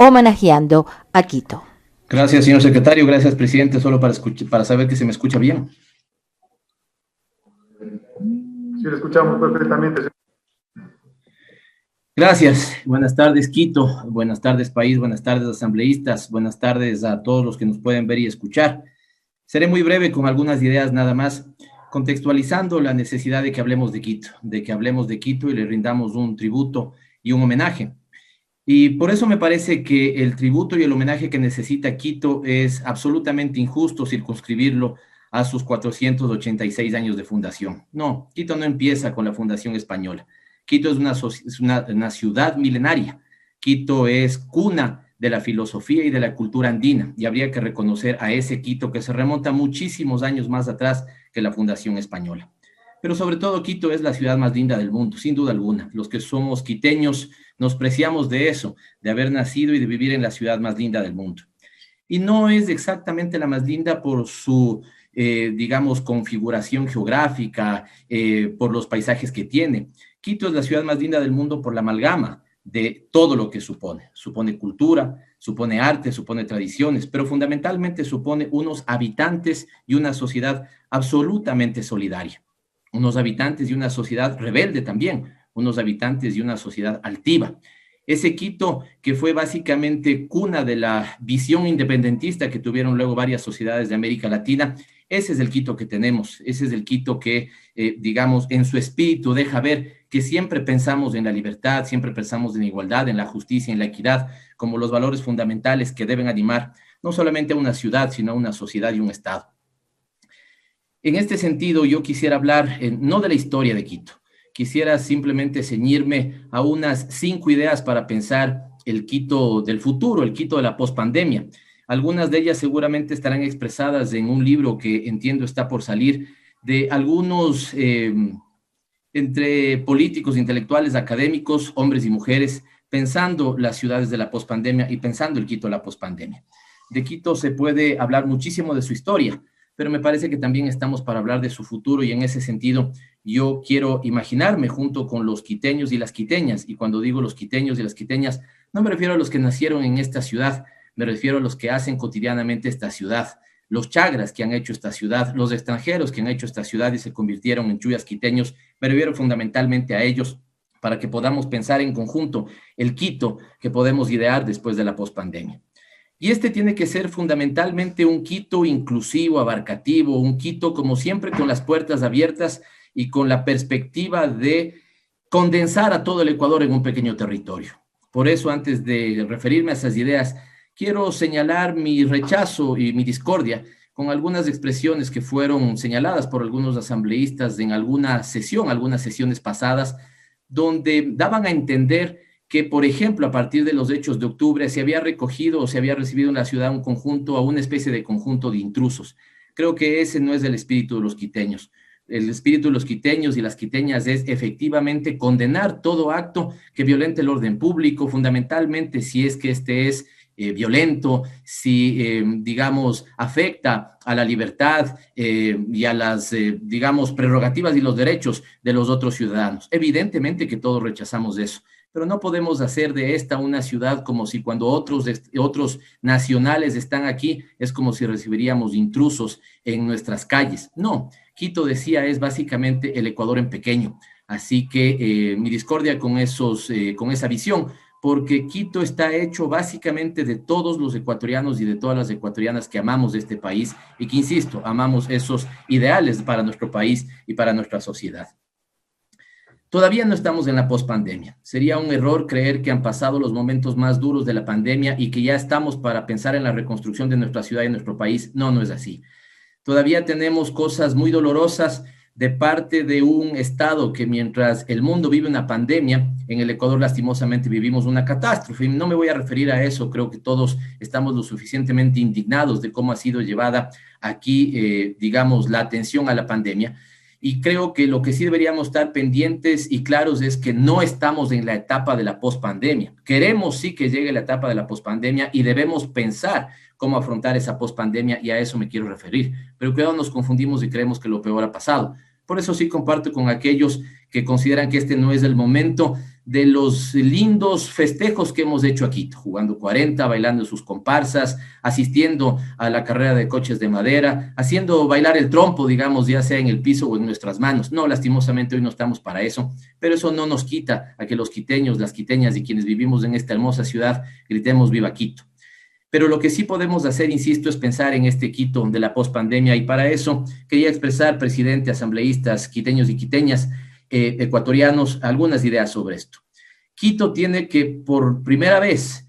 homenajeando a Quito. Gracias, señor secretario. Gracias, presidente. Solo para saber que se me escucha bien. Sí, lo escuchamos perfectamente. Gracias. Buenas tardes, Quito. Buenas tardes, país. Buenas tardes, asambleístas. Buenas tardes a todos los que nos pueden ver y escuchar. Seré muy breve con algunas ideas nada más, contextualizando la necesidad de que hablemos de Quito y le rindamos un tributo y un homenaje. Y por eso me parece que el tributo y el homenaje que necesita Quito es absolutamente injusto circunscribirlo a sus 486 años de fundación. No, Quito no empieza con la fundación española. Quito es una ciudad milenaria. Quito es cuna de la filosofía y de la cultura andina, y habría que reconocer a ese Quito que se remonta muchísimos años más atrás que la fundación española. Pero sobre todo Quito es la ciudad más linda del mundo, sin duda alguna. Los que somos quiteños nos preciamos de eso, de haber nacido y de vivir en la ciudad más linda del mundo. Y no es exactamente la más linda por su, digamos, configuración geográfica, por los paisajes que tiene. Quito es la ciudad más linda del mundo por la amalgama de todo lo que supone. Supone cultura, supone arte, supone tradiciones, pero fundamentalmente supone unos habitantes y una sociedad absolutamente solidaria. Unos habitantes y una sociedad rebelde también, unos habitantes y una sociedad altiva. Ese Quito que fue básicamente cuna de la visión independentista que tuvieron luego varias sociedades de América Latina, ese es el Quito que tenemos, ese es el Quito que, digamos, en su espíritu deja ver que siempre pensamos en la libertad, siempre pensamos en la igualdad, en la justicia, en la equidad, como los valores fundamentales que deben animar no solamente a una ciudad, sino a una sociedad y un Estado. En este sentido, yo quisiera hablar no de la historia de Quito, quisiera simplemente ceñirme a unas 5 ideas para pensar el Quito del futuro, el Quito de la pospandemia. Algunas de ellas seguramente estarán expresadas en un libro que entiendo está por salir de algunos entre políticos, intelectuales, académicos, hombres y mujeres, pensando las ciudades de la pospandemia y pensando el Quito de la pospandemia. De Quito se puede hablar muchísimo de su historia, pero me parece que también estamos para hablar de su futuro y en ese sentido yo quiero imaginarme junto con los quiteños y las quiteñas, y cuando digo los quiteños y las quiteñas, no me refiero a los que nacieron en esta ciudad, me refiero a los que hacen cotidianamente esta ciudad, los chagras que han hecho esta ciudad, los extranjeros que han hecho esta ciudad y se convirtieron en chuyas quiteños, me refiero fundamentalmente a ellos para que podamos pensar en conjunto el Quito que podemos idear después de la pospandemia. Y este tiene que ser fundamentalmente un Quito inclusivo, abarcativo, un Quito como siempre con las puertas abiertas y con la perspectiva de condensar a todo el Ecuador en un pequeño territorio. Por eso, antes de referirme a esas ideas, quiero señalar mi rechazo y mi discordia con algunas expresiones que fueron señaladas por algunos asambleístas en alguna sesión, algunas sesiones pasadas, donde daban a entender que, por ejemplo, a partir de los hechos de octubre se había recogido o se había recibido en la ciudad un conjunto, o una especie de conjunto de intrusos. Creo que ese no es el espíritu de los quiteños. El espíritu de los quiteños y las quiteñas es efectivamente condenar todo acto que violente el orden público, fundamentalmente si es que este es violento, si, digamos, afecta a la libertad y a las, digamos, prerrogativas y los derechos de los otros ciudadanos. Evidentemente que todos rechazamos eso, pero no podemos hacer de esta una ciudad como si cuando otros nacionales están aquí, es como si recibiríamos intrusos en nuestras calles. No, Quito, decía, es básicamente el Ecuador en pequeño. Así que mi discordia con esa visión, porque Quito está hecho básicamente de todos los ecuatorianos y de todas las ecuatorianas que amamos este país y que, insisto, amamos esos ideales para nuestro país y para nuestra sociedad. Todavía no estamos en la pospandemia. Sería un error creer que han pasado los momentos más duros de la pandemia y que ya estamos para pensar en la reconstrucción de nuestra ciudad y nuestro país. No, no es así. Todavía tenemos cosas muy dolorosas de parte de un Estado que mientras el mundo vive una pandemia, en el Ecuador lastimosamente vivimos una catástrofe. Y no me voy a referir a eso, creo que todos estamos lo suficientemente indignados de cómo ha sido llevada aquí, digamos, la atención a la pandemia. Y creo que lo que sí deberíamos estar pendientes y claros es que no estamos en la etapa de la pospandemia. Queremos sí que llegue la etapa de la pospandemia y debemos pensar cómo afrontar esa pospandemia y a eso me quiero referir. Pero cuidado, nos confundimos y creemos que lo peor ha pasado. Por eso sí comparto con aquellos que consideran que este no es el momento de los lindos festejos que hemos hecho a Quito, jugando 40, bailando sus comparsas, asistiendo a la carrera de coches de madera, haciendo bailar el trompo, digamos, ya sea en el piso o en nuestras manos. No, lastimosamente hoy no estamos para eso, pero eso no nos quita a que los quiteños, las quiteñas y quienes vivimos en esta hermosa ciudad gritemos ¡Viva Quito! Pero lo que sí podemos hacer, insisto, es pensar en este Quito de la pospandemia, y para eso quería expresar, presidente, asambleístas, quiteños y quiteñas, ecuatorianos, algunas ideas sobre esto. Quito tiene que, por primera vez,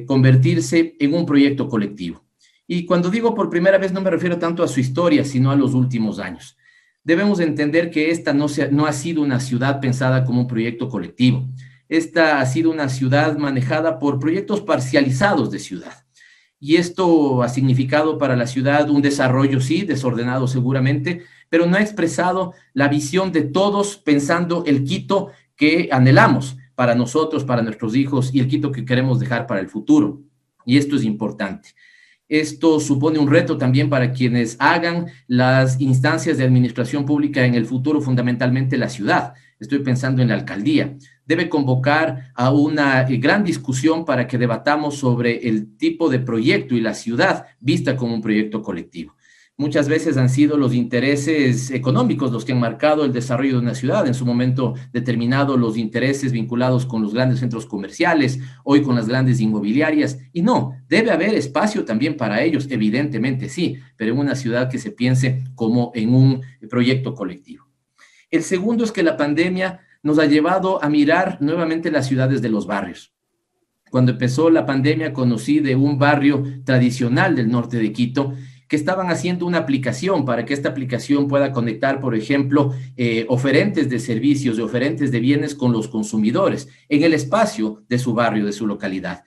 convertirse en un proyecto colectivo. Y cuando digo por primera vez no me refiero tanto a su historia, sino a los últimos años. Debemos entender que esta no ha sido una ciudad pensada como un proyecto colectivo. Esta ha sido una ciudad manejada por proyectos parcializados de ciudad. Y esto ha significado para la ciudad un desarrollo, sí, desordenado seguramente, pero no ha expresado la visión de todos pensando el Quito que anhelamos para nosotros, para nuestros hijos, y el Quito que queremos dejar para el futuro. Y esto es importante. Esto supone un reto también para quienes hagan las instancias de administración pública en el futuro, fundamentalmente la ciudad. Estoy pensando en la alcaldía. Debe convocar a una gran discusión para que debatamos sobre el tipo de proyecto y la ciudad vista como un proyecto colectivo. Muchas veces han sido los intereses económicos los que han marcado el desarrollo de una ciudad, en su momento determinado los intereses vinculados con los grandes centros comerciales, hoy con las grandes inmobiliarias, y no, debe haber espacio también para ellos, evidentemente sí, pero en una ciudad que se piense como en un proyecto colectivo. El segundo es que la pandemia nos ha llevado a mirar nuevamente las ciudades de los barrios. Cuando empezó la pandemia conocí de un barrio tradicional del norte de Quito que estaban haciendo una aplicación para que esta aplicación pueda conectar, por ejemplo, oferentes de servicios y oferentes de bienes con los consumidores en el espacio de su barrio, de su localidad.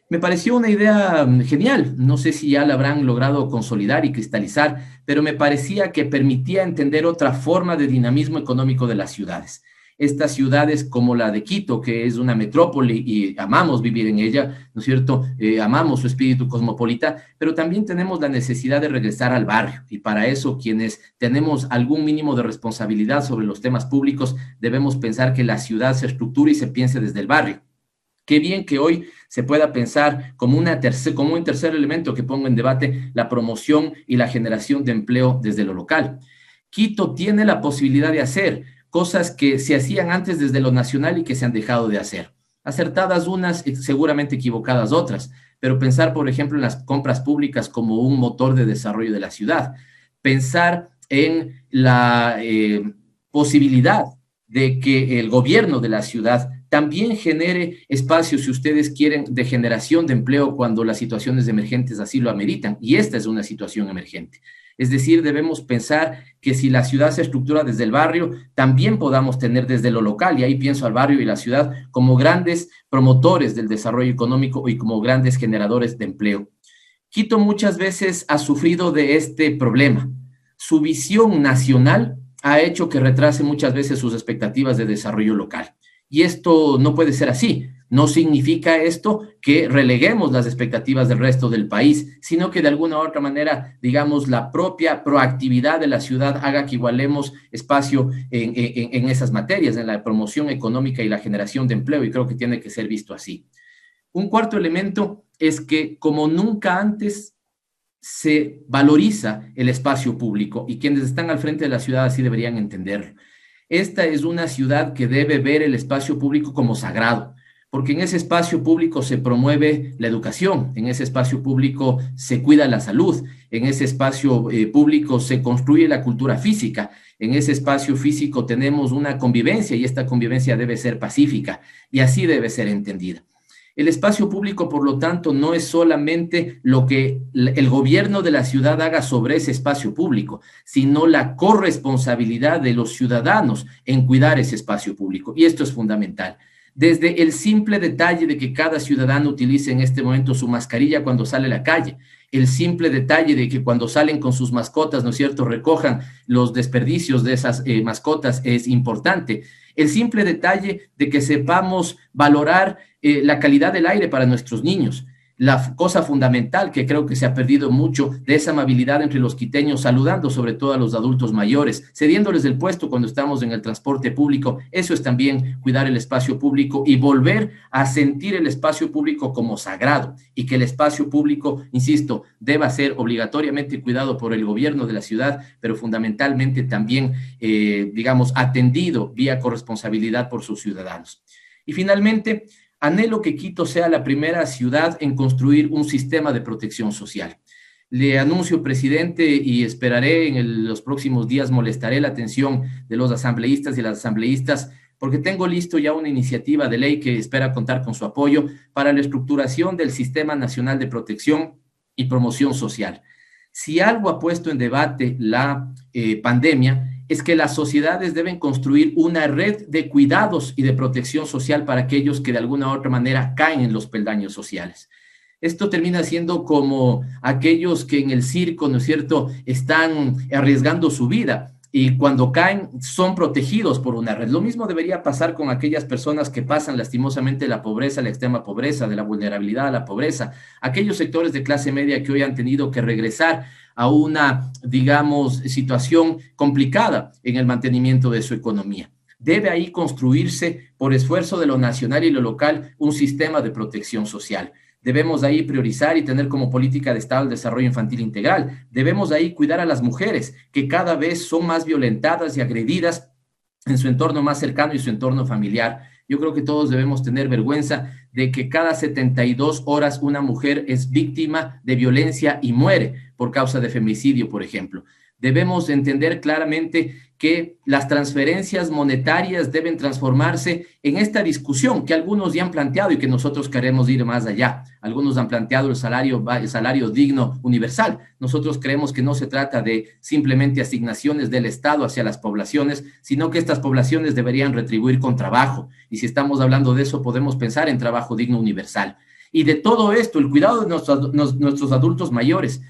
Me pareció una idea genial, no sé si ya la habrán logrado consolidar y cristalizar, pero me parecía que permitía entender otra forma de dinamismo económico de las ciudades. Estas ciudades como la de Quito, que es una metrópoli y amamos vivir en ella, ¿no es cierto? Amamos su espíritu cosmopolita, pero también tenemos la necesidad de regresar al barrio, y para eso quienes tenemos algún mínimo de responsabilidad sobre los temas públicos debemos pensar que la ciudad se estructure y se piense desde el barrio. Qué bien que hoy se pueda pensar como un tercer elemento que ponga en debate la promoción y la generación de empleo desde lo local. Quito tiene la posibilidad de hacer cosas que se hacían antes desde lo nacional y que se han dejado de hacer. Acertadas unas, seguramente equivocadas otras, pero pensar, por ejemplo, en las compras públicas como un motor de desarrollo de la ciudad. Pensar en la posibilidad de que el gobierno de la ciudad también genere espacios, si ustedes quieren, de generación de empleo cuando las situaciones emergentes así lo ameritan, y esta es una situación emergente. Es decir, debemos pensar que si la ciudad se estructura desde el barrio, también podamos tener desde lo local, y ahí pienso al barrio y la ciudad como grandes promotores del desarrollo económico y como grandes generadores de empleo. Quito muchas veces ha sufrido de este problema. Su visión nacional ha hecho que retrase muchas veces sus expectativas de desarrollo local. Y esto no puede ser así. No significa esto que releguemos las expectativas del resto del país, sino que de alguna u otra manera, digamos, la propia proactividad de la ciudad haga que igualemos espacio en esas materias, en la promoción económica y la generación de empleo, y creo que tiene que ser visto así. Un cuarto elemento es que, como nunca antes, se valoriza el espacio público, y quienes están al frente de la ciudad así deberían entenderlo. Esta es una ciudad que debe ver el espacio público como sagrado, porque en ese espacio público se promueve la educación, en ese espacio público se cuida la salud, en ese espacio público se construye la cultura física, en ese espacio físico tenemos una convivencia, y esta convivencia debe ser pacífica, y así debe ser entendida. El espacio público, por lo tanto, no es solamente lo que el gobierno de la ciudad haga sobre ese espacio público, sino la corresponsabilidad de los ciudadanos en cuidar ese espacio público. Y esto es fundamental. Desde el simple detalle de que cada ciudadano utilice en este momento su mascarilla cuando sale a la calle, el simple detalle de que cuando salen con sus mascotas, ¿no es cierto?, recojan los desperdicios de esas mascotas es importante. El simple detalle de que sepamos valorar la calidad del aire para nuestros niños. la cosa fundamental que creo que se ha perdido mucho de esa amabilidad entre los quiteños, saludando sobre todo a los adultos mayores, cediéndoles el puesto cuando estamos en el transporte público. Eso es también cuidar el espacio público y volver a sentir el espacio público como sagrado, y que el espacio público, insisto, deba ser obligatoriamente cuidado por el gobierno de la ciudad, pero fundamentalmente también, digamos, atendido vía corresponsabilidad por sus ciudadanos. Y finalmente, anhelo que Quito sea la primera ciudad en construir un sistema de protección social. Le anuncio, presidente, y esperaré los próximos días, molestaré la atención de los asambleístas y las asambleístas, porque tengo listo ya una iniciativa de ley que espera contar con su apoyo para la estructuración del Sistema Nacional de Protección y Promoción Social. Si algo ha puesto en debate la pandemia, es que las sociedades deben construir una red de cuidados y de protección social para aquellos que de alguna u otra manera caen en los peldaños sociales. Esto termina siendo como aquellos que en el circo, ¿no es cierto?, están arriesgando su vida y cuando caen son protegidos por una red. Lo mismo debería pasar con aquellas personas que pasan lastimosamente de la pobreza a la extrema pobreza, de la vulnerabilidad a la pobreza, aquellos sectores de clase media que hoy han tenido que regresar a una, digamos, situación complicada en el mantenimiento de su economía. Debe ahí construirse, por esfuerzo de lo nacional y lo local, un sistema de protección social. Debemos ahí priorizar y tener como política de Estado el desarrollo infantil integral. Debemos ahí cuidar a las mujeres, que cada vez son más violentadas y agredidas en su entorno más cercano y su entorno familiar. Yo creo que todos debemos tener vergüenza de que cada 72 horas una mujer es víctima de violencia y muere por causa de femicidio, por ejemplo. Debemos entender claramente que las transferencias monetarias deben transformarse en esta discusión que algunos ya han planteado y que nosotros queremos ir más allá. Algunos han planteado el salario digno universal. Nosotros creemos que no se trata de simplemente asignaciones del Estado hacia las poblaciones, sino que estas poblaciones deberían retribuir con trabajo. Y si estamos hablando de eso, podemos pensar en trabajo digno universal. Y de todo esto, el cuidado de nuestros adultos mayores.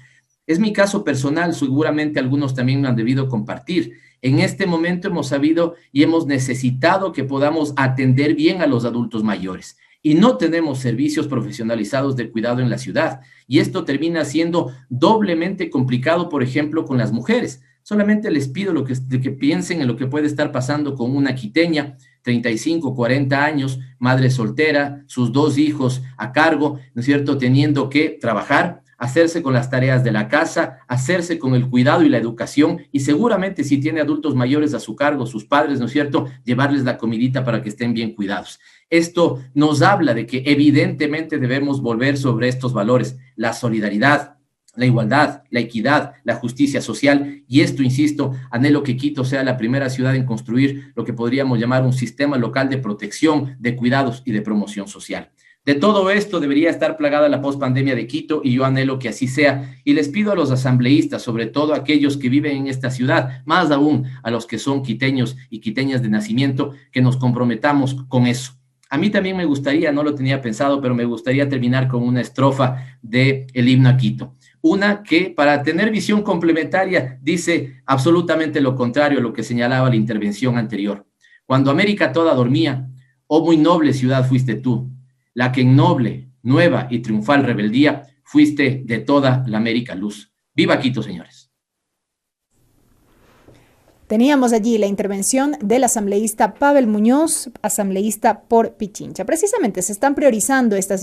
Es mi caso personal, seguramente algunos también me han debido compartir. En este momento hemos sabido y hemos necesitado que podamos atender bien a los adultos mayores y no tenemos servicios profesionalizados de cuidado en la ciudad. Y esto termina siendo doblemente complicado, por ejemplo, con las mujeres. Solamente les pido que piensen en lo que puede estar pasando con una quiteña, 35, 40 años, madre soltera, sus 2 hijos a cargo, ¿no es cierto?, teniendo que trabajar, hacerse con las tareas de la casa, hacerse con el cuidado y la educación, y seguramente si tiene adultos mayores a su cargo, sus padres, ¿no es cierto?, llevarles la comidita para que estén bien cuidados. Esto nos habla de que evidentemente debemos volver sobre estos valores, la solidaridad, la igualdad, la equidad, la justicia social, y esto, insisto, anhelo que Quito sea la primera ciudad en construir lo que podríamos llamar un sistema local de protección, de cuidados y de promoción social. De todo esto debería estar plagada la pospandemia de Quito y yo anhelo que así sea. Y les pido a los asambleístas, sobre todo a aquellos que viven en esta ciudad, más aún a los que son quiteños y quiteñas de nacimiento, que nos comprometamos con eso. A mí también me gustaría, no lo tenía pensado, pero me gustaría terminar con una estrofa del himno a Quito. Una que, para tener visión complementaria, dice absolutamente lo contrario a lo que señalaba la intervención anterior. Cuando América toda dormía, oh muy noble ciudad fuiste tú, la que en noble, nueva y triunfal rebeldía fuiste de toda la América luz. ¡Viva Quito, señores! Teníamos allí la intervención del asambleísta Pavel Muñoz, asambleísta por Pichincha. Precisamente se están priorizando estas